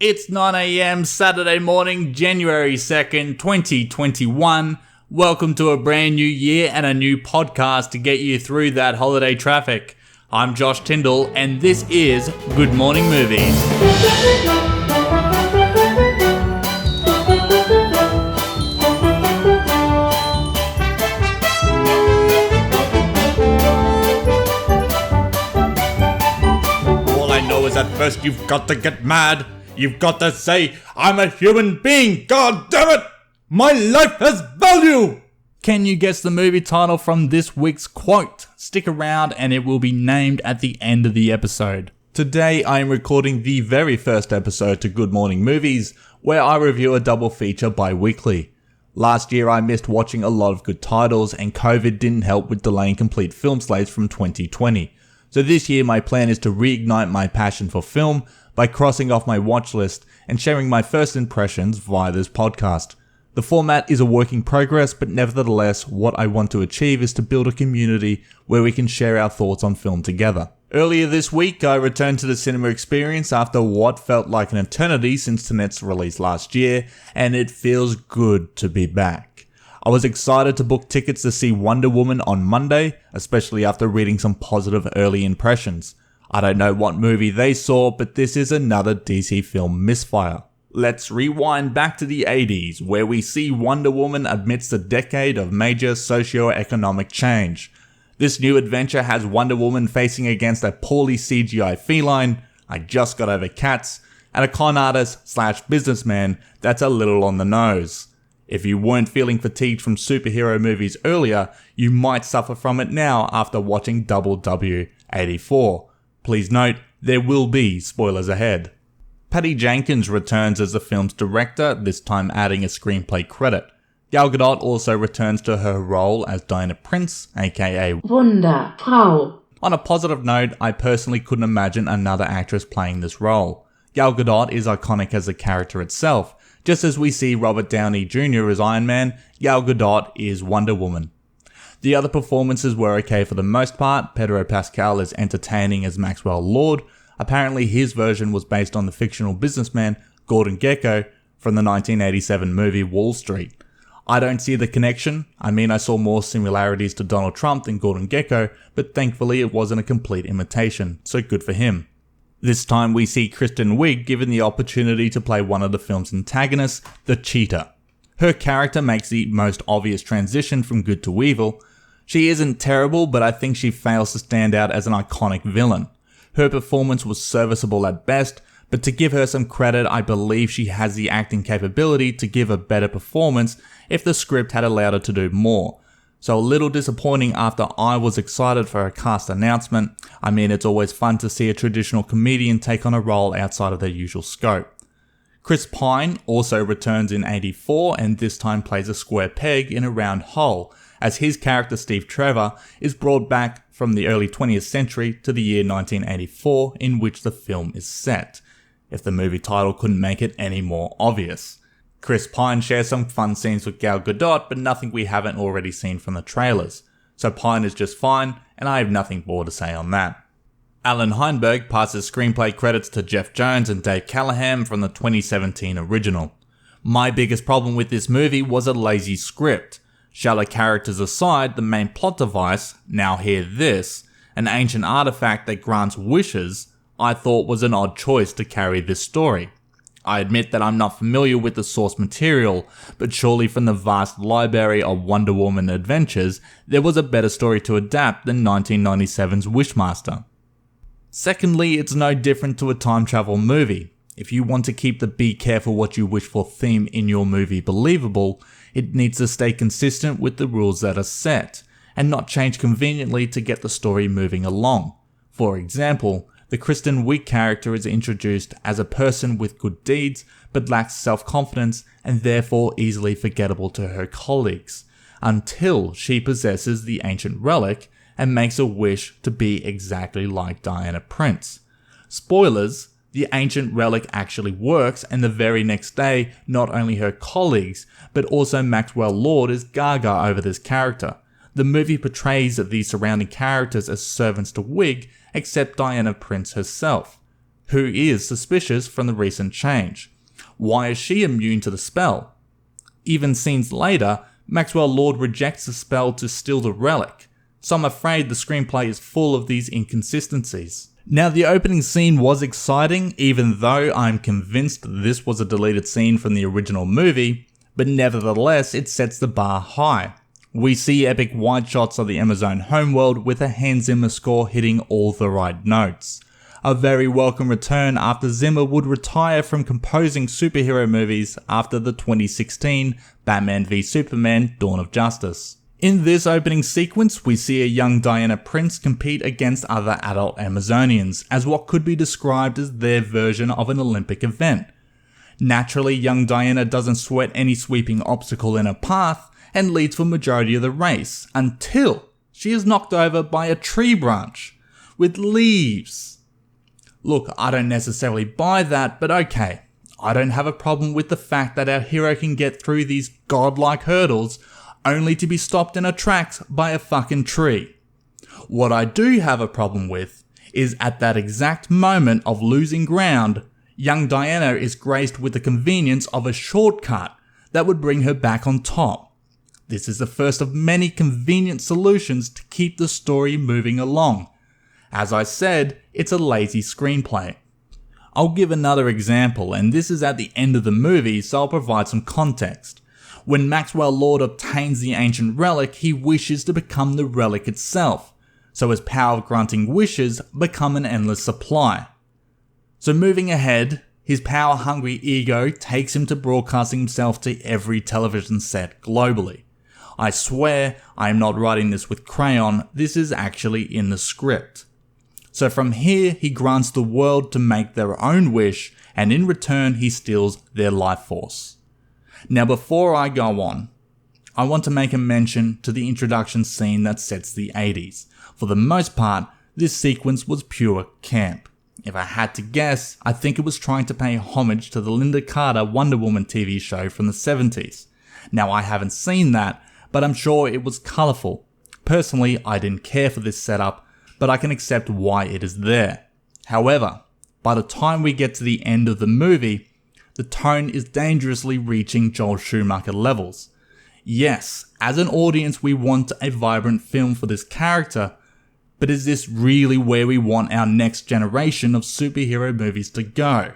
It's 9 a.m. Saturday morning, January 2nd, 2021. Welcome to a brand new year and a new podcast to get you through that holiday traffic. I'm Josh Tyndall and this is Good Morning Movies. All I know is that first you've got to get mad. You've got to say, I'm a human being, god damn it! My life has value! Can you guess the movie title from this week's quote? Stick around and it will be named at the end of the episode. Today I am recording the very first episode to Good Morning Movies, where I review a double feature bi-weekly. Last year I missed watching a lot of good titles and COVID didn't help with delaying complete film slates from 2020. So this year my plan is to reignite my passion for film by crossing off my watch list and sharing my first impressions via this podcast. The format is a work in progress, but nevertheless, what I want to achieve is to build a community where we can share our thoughts on film together. Earlier this week, I returned to the cinema experience after what felt like an eternity since Tenet's release last year, and it feels good to be back. I was excited to book tickets to see Wonder Woman on Monday, especially after reading some positive early impressions. I don't know what movie they saw, but this is another DC film misfire. Let's rewind back to the 80s, where we see Wonder Woman amidst a decade of major socio-economic change. This new adventure has Wonder Woman facing against a poorly CGI feline, I just got over cats, and a con artist / businessman that's a little on the nose. If you weren't feeling fatigued from superhero movies earlier, you might suffer from it now after watching WW84. Please note, there will be spoilers ahead. Patty Jenkins returns as the film's director, this time adding a screenplay credit. Gal Gadot also returns to her role as Diana Prince, aka Wunderfrau. On a positive note, I personally couldn't imagine another actress playing this role. Gal Gadot is iconic as a character itself. Just as we see Robert Downey Jr. as Iron Man, Gal Gadot is Wonder Woman. The other performances were okay for the most part. Pedro Pascal is entertaining as Maxwell Lord. Apparently his version was based on the fictional businessman Gordon Gekko from the 1987 movie Wall Street. I don't see the connection. I saw more similarities to Donald Trump than Gordon Gekko, but thankfully it wasn't a complete imitation, so good for him. This time we see Kristen Wiig given the opportunity to play one of the film's antagonists, the Cheetah. Her character makes the most obvious transition from good to evil. She isn't terrible, but I think she fails to stand out as an iconic villain. Her performance was serviceable at best, but to give her some credit, I believe she has the acting capability to give a better performance if the script had allowed her to do more. So a little disappointing after I was excited for her cast announcement. It's always fun to see a traditional comedian take on a role outside of their usual scope. Chris Pine also returns in 84 and this time plays a square peg in a round hole, as his character Steve Trevor is brought back from the early 20th century to the year 1984 in which the film is set, if the movie title couldn't make it any more obvious. Chris Pine shares some fun scenes with Gal Gadot, but nothing we haven't already seen from the trailers, so Pine is just fine and I have nothing more to say on that. Alan Heinberg passes screenplay credits to Jeff Jones and Dave Callahan from the 2017 original. My biggest problem with this movie was a lazy script. Shallow characters aside, the main plot device, now hear this, an ancient artifact that grants wishes, I thought was an odd choice to carry this story. I admit that I'm not familiar with the source material, but surely from the vast library of Wonder Woman adventures, there was a better story to adapt than 1997's Wishmaster. Secondly, it's no different to a time travel movie. If you want to keep the be careful what you wish for theme in your movie believable, it needs to stay consistent with the rules that are set, and not change conveniently to get the story moving along. For example, the Kristen Wiig character is introduced as a person with good deeds, but lacks self-confidence and therefore easily forgettable to her colleagues, until she possesses the ancient relic and makes a wish to be exactly like Diana Prince. Spoilers, the ancient relic actually works, and the very next day, not only her colleagues, but also Maxwell Lord is gaga over this character. The movie portrays the surrounding characters as servants to Wiig, except Diana Prince herself. Who is suspicious from the recent change? Why is she immune to the spell? Even scenes later, Maxwell Lord rejects the spell to steal the relic, so I'm afraid the screenplay is full of these inconsistencies. Now, the opening scene was exciting, even though I'm convinced this was a deleted scene from the original movie, but nevertheless it sets the bar high. We see epic wide shots of the Amazon homeworld with a Hans Zimmer score hitting all the right notes. A very welcome return after Zimmer would retire from composing superhero movies after the 2016 Batman v Superman: Dawn of Justice. In this opening sequence, we see a young Diana Prince compete against other adult Amazonians as what could be described as their version of an Olympic event. Naturally, young Diana doesn't sweat any sweeping obstacle in her path and leads for majority of the race until she is knocked over by a tree branch with leaves. Look, I don't necessarily buy that, but okay. I don't have a problem with the fact that our hero can get through these godlike hurdles only to be stopped in her tracks by a fucking tree. What I do have a problem with is at that exact moment of losing ground, young Diana is graced with the convenience of a shortcut that would bring her back on top. This is the first of many convenient solutions to keep the story moving along. As I said, it's a lazy screenplay. I'll give another example, and this is at the end of the movie, so I'll provide some context. When Maxwell Lord obtains the ancient relic, he wishes to become the relic itself, so his power of granting wishes become an endless supply. So moving ahead, his power-hungry ego takes him to broadcasting himself to every television set globally. I swear I am not writing this with crayon, this is actually in the script. So from here, he grants the world to make their own wish, and in return he steals their life force. Now before I go on, I want to make a mention to the introduction scene that sets the 80s. For the most part, this sequence was pure camp. If I had to guess, I think it was trying to pay homage to the Linda Carter Wonder Woman TV show from the 70s. Now I haven't seen that, but I'm sure it was colourful. Personally, I didn't care for this setup, but I can accept why it is there. However, by the time we get to the end of the movie, the tone is dangerously reaching Joel Schumacher levels. Yes, as an audience we want a vibrant film for this character, but is this really where we want our next generation of superhero movies to go?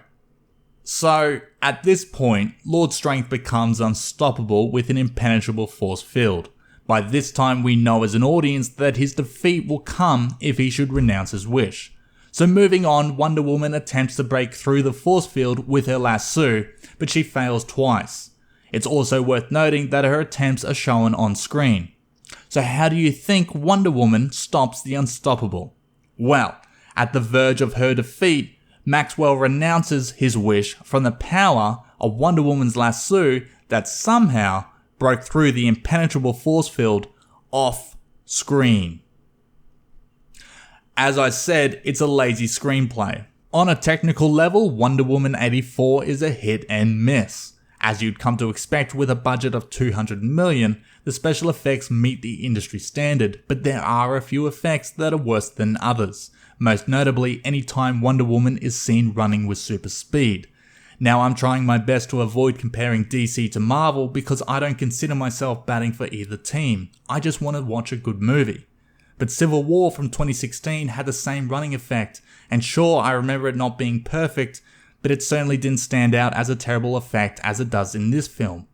So, at this point, Lord's strength becomes unstoppable with an impenetrable force field. By this time we know as an audience that his defeat will come if he should renounce his wish. So moving on, Wonder Woman attempts to break through the force field with her lasso, but she fails twice. It's also worth noting that her attempts are shown on screen. So how do you think Wonder Woman stops the unstoppable? Well, at the verge of her defeat, Maxwell renounces his wish from the power of Wonder Woman's lasso that somehow broke through the impenetrable force field off screen. As I said, it's a lazy screenplay. On a technical level, Wonder Woman 84 is a hit and miss. As you'd come to expect with a budget of $200 million, the special effects meet the industry standard, but there are a few effects that are worse than others. Most notably, any time Wonder Woman is seen running with super speed. Now I'm trying my best to avoid comparing DC to Marvel because I don't consider myself batting for either team. I just want to watch a good movie. But Civil War from 2016 had the same running effect, and sure, I remember it not being perfect, but it certainly didn't stand out as a terrible effect as it does in this film.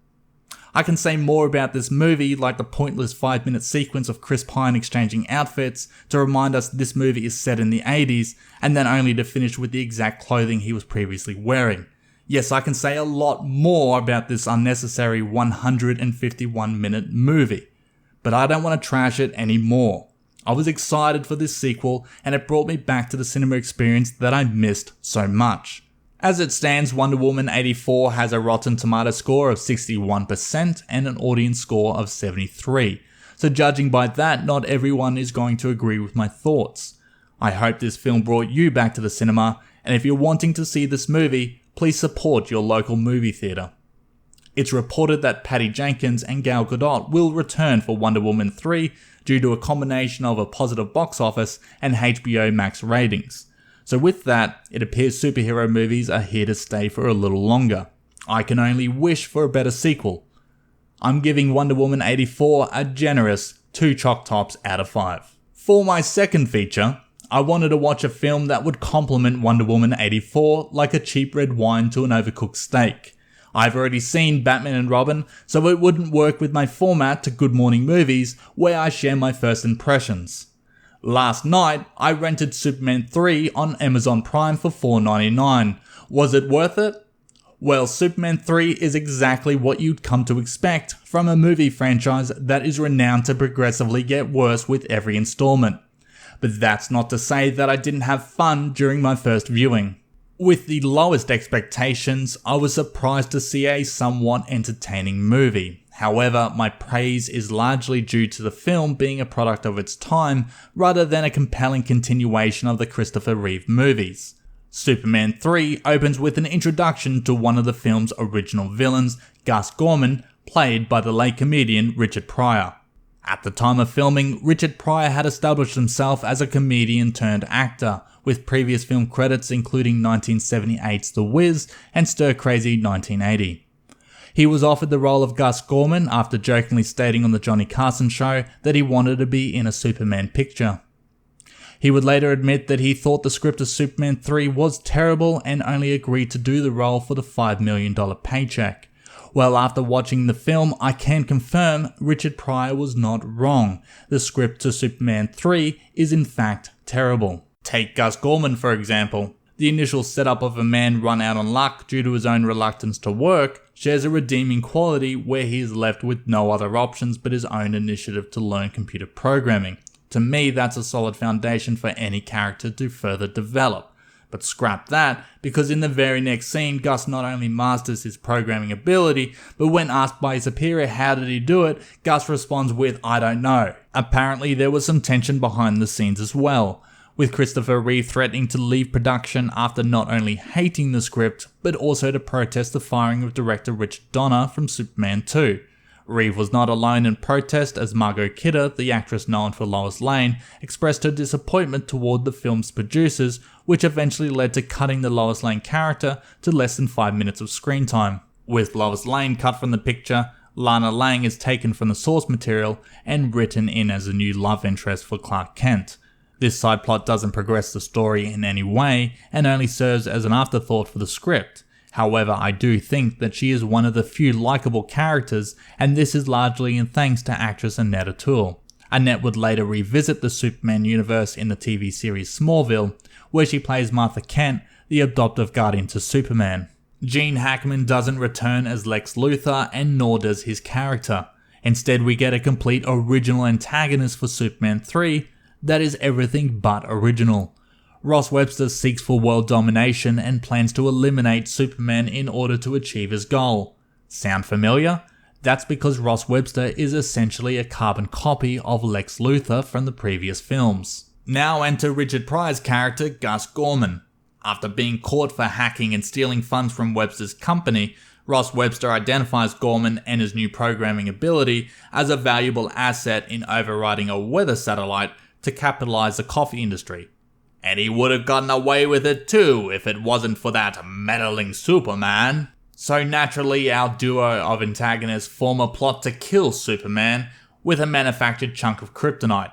I can say more about this movie, like the pointless 5-minute sequence of Chris Pine exchanging outfits to remind us this movie is set in the 80s, and then only to finish with the exact clothing he was previously wearing. Yes, I can say a lot more about this unnecessary 151-minute movie, but I don't want to trash it anymore. I was excited for this sequel, and it brought me back to the cinema experience that I missed so much. As it stands, Wonder Woman 84 has a Rotten Tomato score of 61% and an audience score of 73. So judging by that, not everyone is going to agree with my thoughts. I hope this film brought you back to the cinema, and if you're wanting to see this movie, please support your local movie theatre. It's reported that Patty Jenkins and Gal Gadot will return for Wonder Woman 3 due to a combination of a positive box office and HBO Max ratings. So with that, it appears superhero movies are here to stay for a little longer. I can only wish for a better sequel. I'm giving Wonder Woman 84 a generous 2 chalk tops out of 5. For my second feature, I wanted to watch a film that would complement Wonder Woman 84 like a cheap red wine to an overcooked steak. I've already seen Batman and Robin, so it wouldn't work with my format to Good Morning Movies, where I share my first impressions. Last night, I rented Superman 3 on Amazon Prime for $4.99. Was it worth it? Well, Superman 3 is exactly what you'd come to expect from a movie franchise that is renowned to progressively get worse with every installment. But that's not to say that I didn't have fun during my first viewing. With the lowest expectations, I was surprised to see a somewhat entertaining movie. However, my praise is largely due to the film being a product of its time rather than a compelling continuation of the Christopher Reeve movies. Superman 3 opens with an introduction to one of the film's original villains, Gus Gorman, played by the late comedian Richard Pryor. At the time of filming, Richard Pryor had established himself as a comedian turned actor, with previous film credits including 1978's The Wiz and Stir Crazy 1980. He was offered the role of Gus Gorman after jokingly stating on the Johnny Carson show that he wanted to be in a Superman picture. He would later admit that he thought the script of Superman 3 was terrible and only agreed to do the role for the $5 million paycheck. Well, after watching the film, I can confirm Richard Pryor was not wrong. The script to Superman 3 is in fact terrible. Take Gus Gorman for example. The initial setup of a man run out on luck due to his own reluctance to work shares a redeeming quality where he is left with no other options but his own initiative to learn computer programming. To me, that's a solid foundation for any character to further develop. But scrap that, because in the very next scene, Gus not only masters his programming ability, but when asked by his superior how did he do it, Gus responds with, "I don't know." Apparently there was some tension behind the scenes as well, with Christopher Reeve threatening to leave production after not only hating the script, but also to protest the firing of director Richard Donner from Superman 2. Reeve was not alone in protest, as Margot Kidder, the actress known for Lois Lane, expressed her disappointment toward the film's producers, which eventually led to cutting the Lois Lane character to less than 5 minutes of screen time. With Lois Lane cut from the picture, Lana Lang is taken from the source material and written in as a new love interest for Clark Kent. This side plot doesn't progress the story in any way and only serves as an afterthought for the script. However, I do think that she is one of the few likable characters, and this is largely in thanks to actress Annette O'Toole. Annette would later revisit the Superman universe in the TV series Smallville, where she plays Martha Kent, the adoptive guardian to Superman. Gene Hackman doesn't return as Lex Luthor, and nor does his character. Instead, we get a complete original antagonist for Superman 3 that is everything but original. Ross Webster seeks for world domination and plans to eliminate Superman in order to achieve his goal. Sound familiar? That's because Ross Webster is essentially a carbon copy of Lex Luthor from the previous films. Now enter Richard Pryor's character Gus Gorman. After being caught for hacking and stealing funds from Webster's company, Ross Webster identifies Gorman and his new programming ability as a valuable asset in overriding a weather satellite to capitalize the coffee industry. And he would have gotten away with it too if it wasn't for that meddling Superman. So naturally, our duo of antagonists form a plot to kill Superman with a manufactured chunk of kryptonite.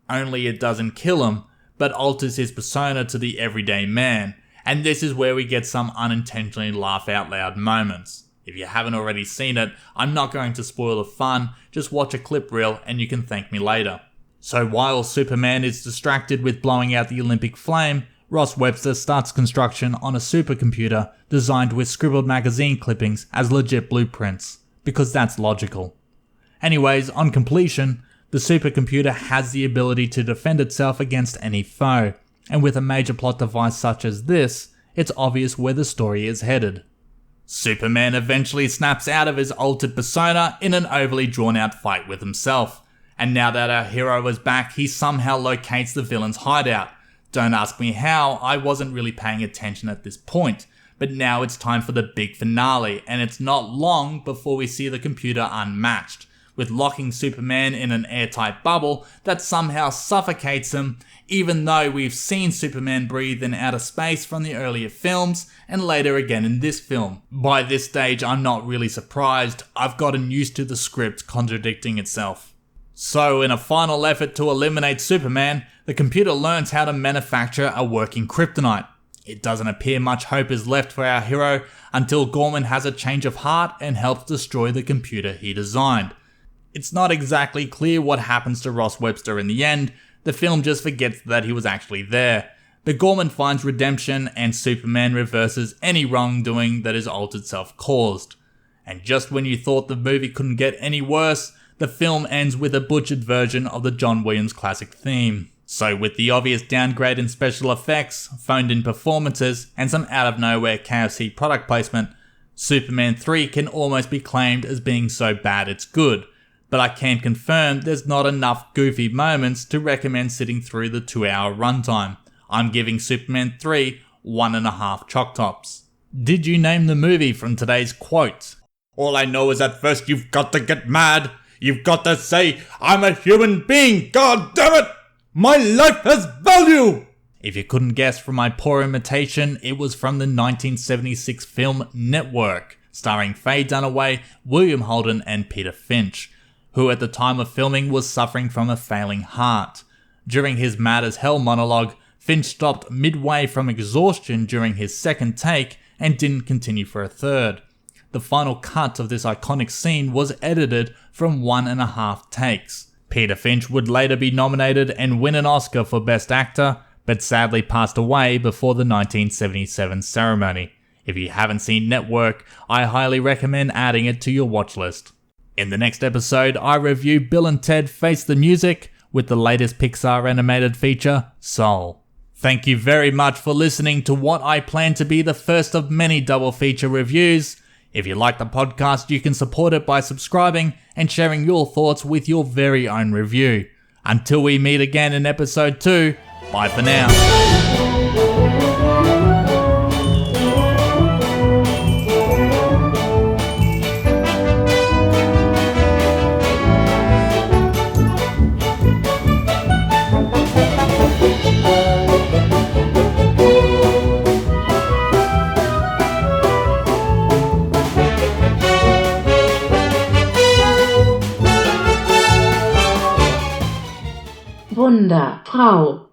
Only it doesn't kill him, but alters his persona to the everyday man, and this is where we get some unintentionally laugh out loud moments. If you haven't already seen it, I'm not going to spoil the fun, just watch a clip reel and you can thank me later. So while Superman is distracted with blowing out the Olympic flame, Ross Webster starts construction on a supercomputer designed with scribbled magazine clippings as legit blueprints, because that's logical. Anyways, on completion, the supercomputer has the ability to defend itself against any foe, and with a major plot device such as this, it's obvious where the story is headed. Superman eventually snaps out of his altered persona in an overly drawn out fight with himself. And now that our hero is back, he somehow locates the villain's hideout. Don't ask me how, I wasn't really paying attention at this point. But now it's time for the big finale, and it's not long before we see the computer unmatched, with locking Superman in an airtight bubble that somehow suffocates him, even though we've seen Superman breathe in outer space from the earlier films and later again in this film. By this stage, I'm not really surprised. I've gotten used to the script contradicting itself. So, in a final effort to eliminate Superman, the computer learns how to manufacture a working kryptonite. It doesn't appear much hope is left for our hero until Gorman has a change of heart and helps destroy the computer he designed. It's not exactly clear what happens to Ross Webster in the end. The film just forgets that he was actually there. But Gorman finds redemption and Superman reverses any wrongdoing that his altered self caused. And just when you thought the movie couldn't get any worse, the film ends with a butchered version of the John Williams classic theme. So with the obvious downgrade in special effects, phoned in performances, and some out of nowhere KFC product placement, Superman 3 can almost be claimed as being so bad it's good. But I can confirm there's not enough goofy moments to recommend sitting through the 2-hour runtime. I'm giving Superman 3 1.5 chalk tops. Did you name the movie from today's quote? All I know is at first you've got to get mad. You've got to say, I'm a human being, god damn it! My life has value! If you couldn't guess from my poor imitation, it was from the 1976 film Network, starring Faye Dunaway, William Holden and Peter Finch, who at the time of filming was suffering from a failing heart. During his mad as hell monologue, Finch stopped midway from exhaustion during his second take and didn't continue for a third. The final cut of this iconic scene was edited from 1.5 takes. Peter Finch would later be nominated and win an Oscar for Best Actor, but sadly passed away before the 1977 ceremony. If you haven't seen Network, I highly recommend adding it to your watch list. In the next episode, I review Bill and Ted Face the Music with the latest Pixar animated feature, Soul. Thank you very much for listening to what I plan to be the first of many double feature reviews. If you like the podcast, you can support it by subscribing and sharing your thoughts with your very own review. Until we meet again in episode 2, bye for now. Wunderfrau